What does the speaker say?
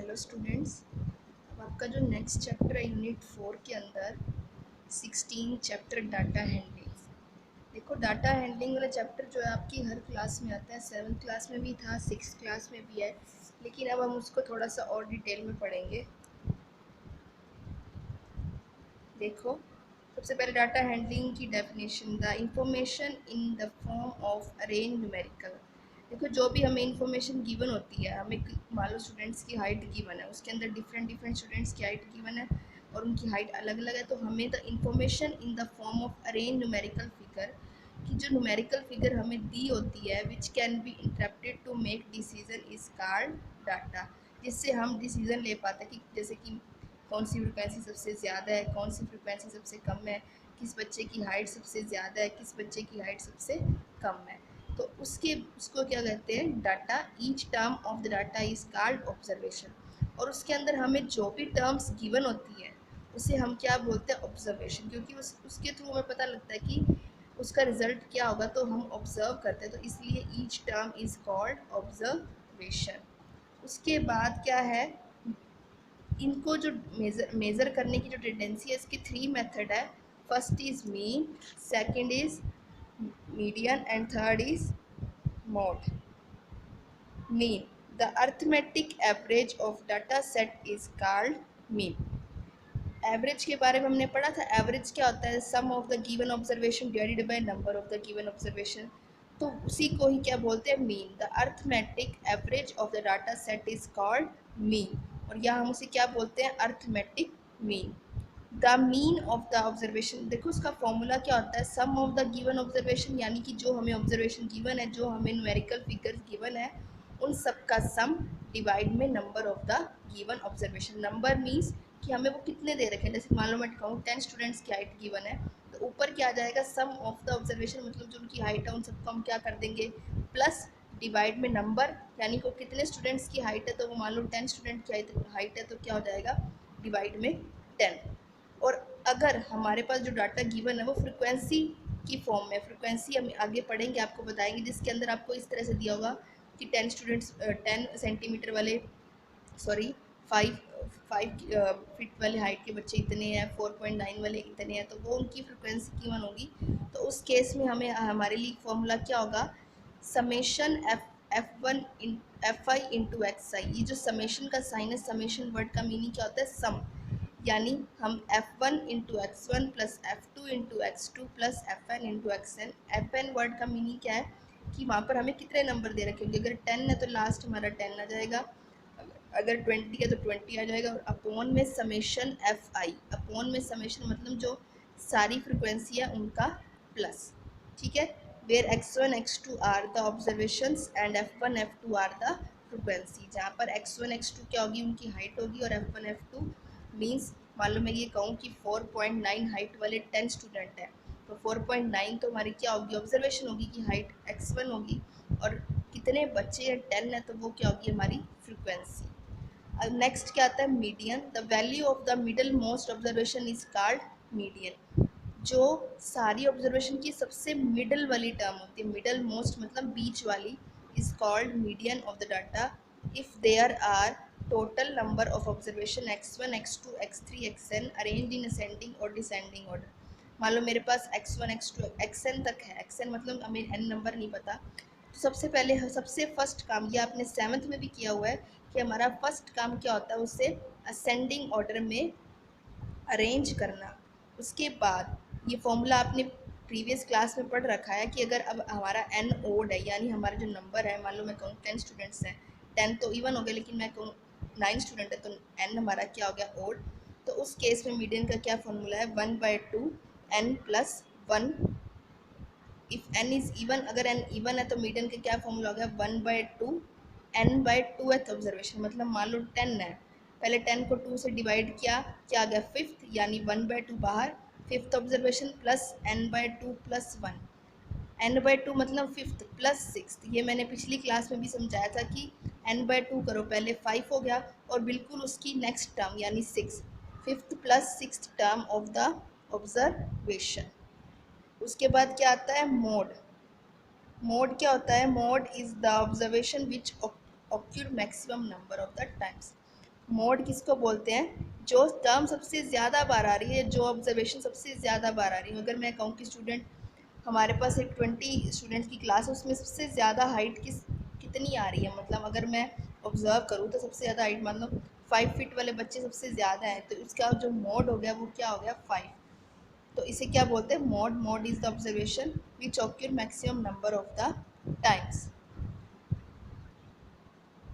Hello students. अब आपका जो नेक्स्ट चैप्टर है यूनिट 4 के अंदर 16 चैप्टर डाटा हैंडलिंग। देखो, डाटा हैंडलिंग वाला चैप्टर जो है आपकी हर क्लास में आता है। 7th क्लास में भी था, 6th क्लास में भी है, लेकिन अब हम उसको थोड़ा सा और डिटेल में पढ़ेंगे। देखो, सबसे पहले डाटा हैंडलिंग की definition, the information in the form of arrange numerical. देखो, जो भी हमें इंफॉर्मेशन गिवन होती है, हमें मान लो स्टूडेंट्स की हाइट गिवन है, उसके अंदर डिफरेंट डिफरेंट स्टूडेंट्स की हाइट गिवन है और उनकी हाइट अलग अलग है, तो हमें the information in the form of arrange numerical figure की जो न्यूमेरिकल फिगर हमें दी होती है which can be interpreted to make decision is called data. जिससे हम डिसीजन ले पाते हैं कि जैसे कि कौन सी फ्रिक्वेंसी सबसे ज़्यादा है, कौन सी फ्रिक्वेंसी सबसे कम है, किस बच्चे की हाइट सबसे ज़्यादा है, किस बच्चे की हाइट सबसे कम है। तो उसको क्या कहते हैं, data. Each term of the data is called observation. और उसके अंदर हमें जो भी टर्म्स गिवन होती है उसे हम क्या बोलते हैं, ऑब्जर्वेशन। क्योंकि उसके थ्रू हमें पता लगता है कि उसका रिजल्ट क्या होगा, तो हम ऑब्जर्व करते हैं, तो इसलिए each term is called observation. उसके बाद क्या है, इनको जो मेज़र करने की जो टेंडेंसी है, इसकी 3 मेथड है। First is mean, second is median and third is mode. Mean, the arithmetic average of data set is called mean. Average के बारे में हमने पढ़ा था। एवरेज क्या होता है, sum of the given observation divided by number of the given observation. तो उसी को ही क्या बोलते हैं, mean. The arithmetic average of the data set is called mean, और यहाँ हम उसे क्या बोलते हैं, arithmetic mean. The mean of the observation, देखो उसका फॉर्मूला क्या होता है, sum of the given observation, यानी कि जो हमें ऑब्जर्वेशन गिवन है, जो हमें न्यूमेरिकल फिगर्स गिवन है, उन सब का सम डिवाइड में number of the given observation. Number means कि हमें वो कितने दे रखे हैं। जैसे मान लो मैं कहूँ 10 स्टूडेंट्स की हाइट गिवन है, तो ऊपर क्या आ जाएगा, सम ऑफ द ऑब्जर्वेशन, मतलब जो उनकी हाइट है उन सबको हम क्या कर देंगे, प्लस डिवाइड में नंबर, यानी को कितने स्टूडेंट्स की हाइट है, तो वो मान लो 10 स्टूडेंट की हाइट है, तो क्या हो जाएगा, डिवाइड में 10। और अगर हमारे पास जो डाटा गिवन है वो फ्रिक्वेंसी की फॉर्म में, फ्रिक्वेंसी हम आगे पढ़ेंगे, आपको बताएंगे, जिसके अंदर आपको इस तरह से दिया होगा कि 10 स्टूडेंट्स 10 सेंटीमीटर वाले, सॉरी 5 फीट वाले हाइट के बच्चे इतने हैं, 4.9 वाले इतने हैं, तो वो उनकी फ्रिक्वेंसी गिवन होगी। तो उस केस में हमें हमारे लिए फॉर्मूला क्या होगा, summation f one f i into x i. ये जो समेशन का साइन है, समेशन वर्ड का मीनिंग क्या होता है, सम। यानी हम f1 into x one plus f2 into x two plus fn into x n. F n word का मीनिंग क्या है कि वहाँ पर हमें कितने नंबर दे रखे होंगे। अगर 10 है तो लास्ट हमारा 10 आ जाएगा, अगर 20 है तो 20 आ जाएगा, और अपॉन में समेशन एफ आई। अपॉन में समेशन मतलब जो सारी फ्रिक्वेंसी है उनका प्लस, ठीक है। Where x1 x2 are the observations and f1 f2 are the frequency. जहाँ पर x1 x2 क्या होगी, उनकी हाइट होगी, और f1 f2 मीन्स, मान लो मैं ये कहूँ कि 4.9 हाइट वाले 10 स्टूडेंट हैं, तो 4.9 तो हमारी क्या होगी, ऑब्जर्वेशन होगी कि हाइट x1 होगी, और कितने बच्चे हैं 10 है, तो वो क्या होगी हमारी फ्रिक्वेंसी। अब नेक्स्ट क्या आता है, median. The value of the middle most observation is called median. जो सारी ऑब्जर्वेशन की सबसे मिडल वाली टर्म होती है, मिडल मोस्ट मतलब बीच वाली, is called median of the data if there are total number of observation x1 x2 x3 xn arranged in ascending और डिसेंडिंग ऑर्डर। मान लो मेरे पास x1 x2 xn तक है, xn मतलब हमें n नंबर नहीं पता, तो सबसे पहले सबसे फर्स्ट काम, ये आपने 7th में भी किया हुआ है, कि हमारा फर्स्ट काम क्या होता है, उसे असेंडिंग ऑर्डर में अरेंज करना। उसके बाद ये फॉर्मूला आपने प्रीवियस क्लास में पढ़ रखा है कि अगर अब हमारा एन ओड है, यानी हमारा जो नंबर है, मान लो मैं कहूँ 10 स्टूडेंट्स हैं, 10 तो इवन हो गया, लेकिन मैं कहूँ 9 स्टूडेंट है, तो एन हमारा क्या हो गया, ओड। तो उस केस में मीडियन का क्या फॉर्मूला है, 1/2 n plus 1। If n is even, अगर n इवन है तो मीडियन का क्या फॉर्मूला हो गया, 1/2 n/2th ऑब्जर्वेशन। मतलब मान लो 10 है, पहले 10 को 2 से डिवाइड किया, क्या आ गया, 5th, यानी 1/2 बाहर, 5th observation plus n/2 plus 1। n/2 मतलब 5th प्लस 6th। ये मैंने पिछली क्लास में भी समझाया था कि n/2 करो, पहले 5 हो गया, और बिल्कुल उसकी नेक्स्ट टर्म यानी 6, 5th plus 6th term of the observation. उसके बाद क्या आता है, मोड। मोड क्या होता है, mode is the observation which occur maximum number of the times. Mode किसको बोलते हैं? जो टर्म सबसे ज़्यादा बार आ रही है, जो ऑब्जर्वेशन सबसे ज़्यादा बार आ रही है। अगर मैं कहूँ कि स्टूडेंट, हमारे पास एक 20 स्टूडेंट्स की क्लास है, उसमें सबसे ज़्यादा हाइट कितनी आ रही है, मतलब अगर मैं ऑब्ज़र्व करूँ तो सबसे ज़्यादा हाइट मतलब 5 फीट वाले बच्चे सबसे ज़्यादा हैं, तो इसका जो मोड हो गया वो क्या हो गया? 5। तो इसे क्या बोलते हैं? Mode. Mode is the observation which occur maximum number of the times.